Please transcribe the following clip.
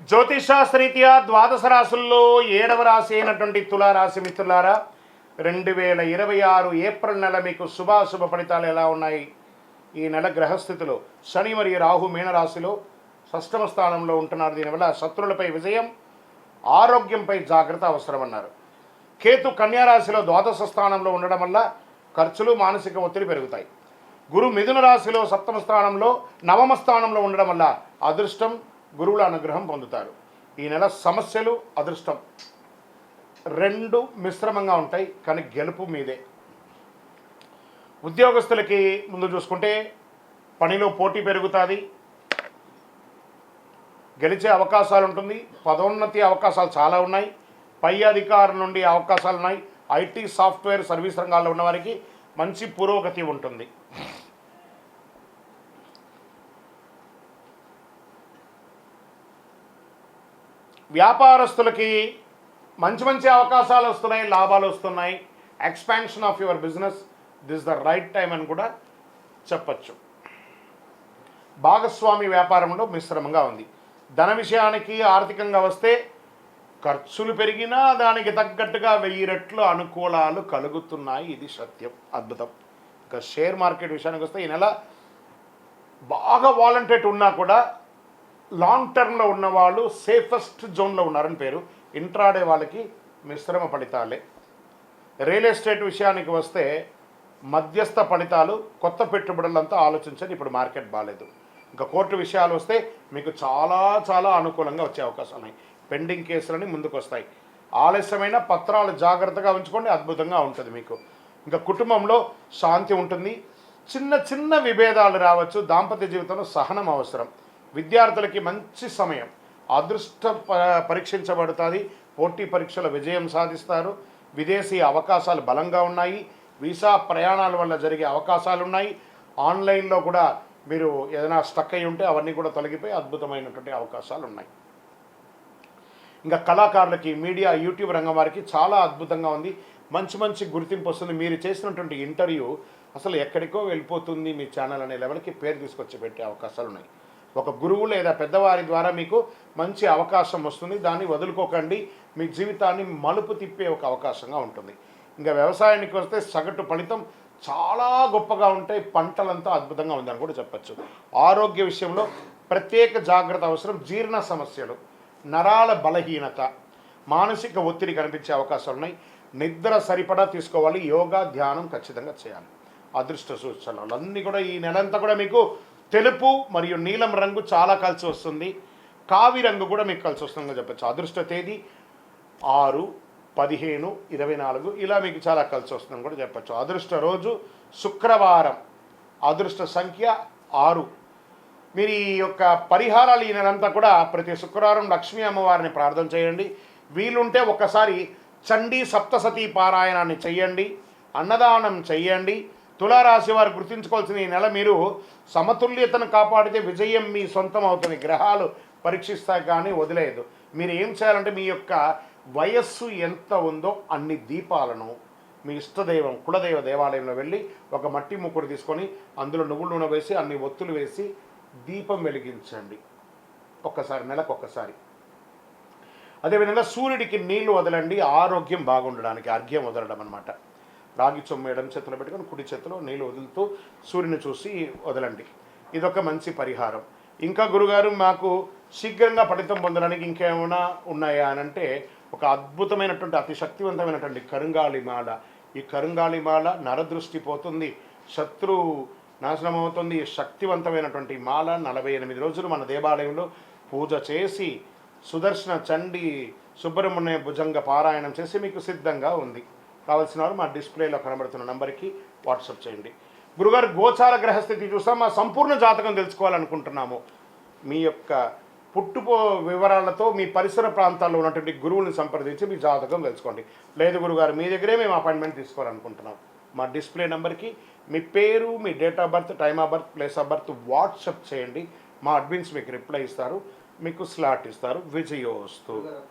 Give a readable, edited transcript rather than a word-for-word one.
జ్యోతిషాస్త్రీత్యా ద్వాదశ రాశుల్లో 7వ రాశి అయినటువంటి తులారాశి మిత్రులారా, 2026 ఏప్రిల్ నెల మీకు శుభాశుభ ఫలితాలు ఎలా ఉన్నాయి? ఈ నెల గ్రహస్థితిలో శని మరియు రాహు మీనరాశిలో షష్టమ స్థానంలో ఉంటున్నారు. దీనివల్ల శత్రువులపై విజయం, ఆరోగ్యంపై జాగ్రత్త అవసరమన్నారు. కేతు కన్యారాశిలో ద్వాదశ స్థానంలో ఉండడం వల్ల ఖర్చులు, మానసిక ఒత్తిడి పెరుగుతాయి. గురు మిథున రాశిలో సప్తమ స్థానంలో, నవమ స్థానంలో ఉండడం వల్ల అదృష్టం, గురువుల అనుగ్రహం పొందుతారు. ఈ నెల సమస్యలు, అదృష్టం రెండు మిశ్రమంగా ఉంటాయి, కానీ గెలుపు మీదే. ఉద్యోగస్తులకి ముందు చూసుకుంటే పనిలో పోటీ పెరుగుతుంది, గెలిచే అవకాశాలు ఉంటుంది, పదోన్నతి అవకాశాలు చాలా ఉన్నాయి, పై అధికారుల నుండి అవకాశాలు ఉన్నాయి. ఐటీ, సాఫ్ట్వేర్, సర్వీస్ రంగాల్లో ఉన్నవారికి మంచి పురోగతి ఉంటుంది. వ్యాపారస్తులకి మంచి మంచి అవకాశాలు వస్తున్నాయి, లాభాలు వస్తున్నాయి. Expansion of your business, this the right time అని కూడా చెప్పచ్చు. భాగస్వామి వ్యాపారంలో మిశ్రమంగా ఉంది. ధన విషయానికి ఆర్థికంగా వస్తే ఖర్చులు పెరిగినా దానికి తగ్గట్టుగా 1000 రెట్లు అనుకూలాలు కలుగుతున్నాయి. ఇది సత్యం, అద్భుతం. ఇంకా షేర్ మార్కెట్ విషయానికి వస్తే ఈ నెల బాగా వాలంటేట్ ఉన్నా కూడా లాంగ్ టర్మ్లో ఉన్నవాళ్ళు సేఫెస్ట్ జోన్లో ఉన్నారని పేరు. ఇంట్రాడే వాళ్ళకి మిశ్రమ ఫలితాలే. రియల్ ఎస్టేట్ విషయానికి వస్తే మధ్యస్థ ఫలితాలు, కొత్త పెట్టుబడులంతా ఆలోచించండి, ఇప్పుడు మార్కెట్ బాగాలేదు. ఇంకా కోర్టు విషయాలు వస్తే మీకు చాలా చాలా అనుకూలంగా వచ్చే అవకాశాలు ఉన్నాయి. పెండింగ్ కేసులని ముందుకు వస్తాయి. ఆలస్యమైన పత్రాలు జాగ్రత్తగా ఉంచుకోండి, అద్భుతంగా ఉంటుంది మీకు. ఇంకా కుటుంబంలో శాంతి ఉంటుంది. చిన్న చిన్న విభేదాలు రావచ్చు. దాంపత్య జీవితంలో సహనం అవసరం. విద్యార్థులకి మంచి సమయం. అదృష్టం పరీక్షించబడుతుంది. పోటీ పరీక్షల విజయం సాధిస్తారు. విదేశీ అవకాశాలు బలంగా ఉన్నాయి. వీసా ప్రయాణాల వల్ల జరిగే అవకాశాలు ఉన్నాయి. ఆన్లైన్లో కూడా మీరు ఏదైనా స్టక్ అయి ఉంటే అవన్నీ కూడా తొలగిపోయి అద్భుతమైనటువంటి అవకాశాలు ఉన్నాయి. ఇంకా కళాకారులకి, మీడియా, యూట్యూబ్ రంగం వారికి చాలా అద్భుతంగా ఉంది. మంచి మంచి గుర్తింపు వస్తుంది. మీరు చేసినటువంటి ఇంటర్వ్యూ అసలు ఎక్కడికో వెళ్ళిపోతుంది, మీ ఛానల్ అనే లెవెల్కి పేరు తీసుకొచ్చి పెట్టే అవకాశాలు ఉన్నాయి. ఒక గురువు లేదా పెద్దవారి ద్వారా మీకు మంచి అవకాశం వస్తుంది. దాన్ని వదులుకోకండి. మీ జీవితాన్ని మలుపు తిప్పే ఒక అవకాశంగా ఉంటుంది. ఇంకా వ్యవసాయానికి వస్తే సగటు ఫలితం చాలా గొప్పగా ఉంటాయి. పంటలంతా అద్భుతంగా ఉందని కూడా చెప్పచ్చు. ఆరోగ్య విషయంలో ప్రత్యేక జాగ్రత్త అవసరం. జీర్ణ సమస్యలు, నరాల బలహీనత, మానసిక ఒత్తిడి కనిపించే అవకాశాలు ఉన్నాయి. నిద్ర సరిపడా తీసుకోవాలి. యోగా, ధ్యానం ఖచ్చితంగా చేయాలి. అదృష్ట సూచనలు అన్నీ కూడా ఈ నెలంతా కూడా మీకు తెలుపు మరియు నీలం రంగు చాలా కలిసి వస్తుంది. కావి రంగు కూడా మీకు కలిసి వస్తుందని చెప్పచ్చు. అదృష్ట తేదీ 6, 15, 24 ఇలా మీకు చాలా కలిసి వస్తుందని కూడా చెప్పచ్చు. అదృష్ట రోజు శుక్రవారం. అదృష్ట సంఖ్య 6. మీరు ఈ యొక్క పరిహారాలు ఈ నెలంతా కూడా ప్రతి శుక్రవారం లక్ష్మీ అమ్మవారిని ప్రార్థన చేయండి. వీలుంటే ఒక్కసారి చండీ సప్తసతీ పారాయణాన్ని చెయ్యండి. అన్నదానం చెయ్యండి. తులారాశి వారు గుర్తుంచుకోవాల్సిన ఈ నెల మీరు సమతుల్యతను కాపాడితే విజయం మీ సొంతం అవుతుంది. గ్రహాలు పరీక్షిస్తాయి కానీ వదిలేదు. మీరు ఏం చేయాలంటే మీ యొక్క వయస్సు ఎంత ఉందో అన్ని దీపాలను మీ ఇష్టదైవం, కులదైవ దేవాలయంలో వెళ్ళి ఒక మట్టి ముక్కుడు తీసుకొని అందులో నువ్వుల నూనె వేసి అన్ని ఒత్తులు వేసి దీపం వెలిగించండి. ఒక్కసారి, నెలకు ఒక్కసారి. అదేవిధంగా సూర్యుడికి నీళ్లు వదలండి. ఆరోగ్యం బాగుండడానికి అర్ఘ్యం వదలడం అనమాట. రాగి చొమ్ము ఎడమ చేతిలో పెట్టుకొని కుడి చేతిలో నీళ్ళు వదులుతూ సూర్యుని చూసి వదలండి. ఇదొక మంచి పరిహారం. ఇంకా గురుగారు మాకు శీఘ్రంగా ఫలితం పొందడానికి ఇంకేమైనా ఉన్నాయా అని అంటే ఒక అద్భుతమైనటువంటి అతి శక్తివంతమైనటువంటి కరుంగాళిమాల. ఈ కరుంగాళిమాల నరదృష్టి పోతుంది, శత్రు నాశనం అవుతుంది. శక్తివంతమైనటువంటి మాల 48 రోజులు మన దేవాలయంలో పూజ చేసి సుదర్శన చండీ సుబ్రహ్మణ్య భుజంగ పారాయణం చేసి మీకు సిద్ధంగా ఉంది. కావాల్సిన వారు మా డిస్ప్లేలో కనబడుతున్న నంబర్కి వాట్సాప్ చేయండి. గురుగారు గోచార గ్రహస్థితి చూసాం. మా సంపూర్ణ జాతకం తెలుసుకోవాలనుకుంటున్నాము. మీ యొక్క పుట్టుపో వివరాలతో మీ పరిసర ప్రాంతాల్లో ఉన్నటువంటి గురువుని సంప్రదించి మీ జాతకం తెలుసుకోండి. లేదు గురుగారు మీ దగ్గరే మేము అపాయింట్మెంట్ తీసుకోవాలనుకుంటున్నాం, మా డిస్ప్లే నెంబర్కి మీ పేరు, మీ date of birth, time of birth, place of birth WhatsApp చేయండి. మా అడ్మిన్స్ మీకు రిప్లై ఇస్తారు, మీకు స్లాట్ ఇస్తారు. విజయోస్తు.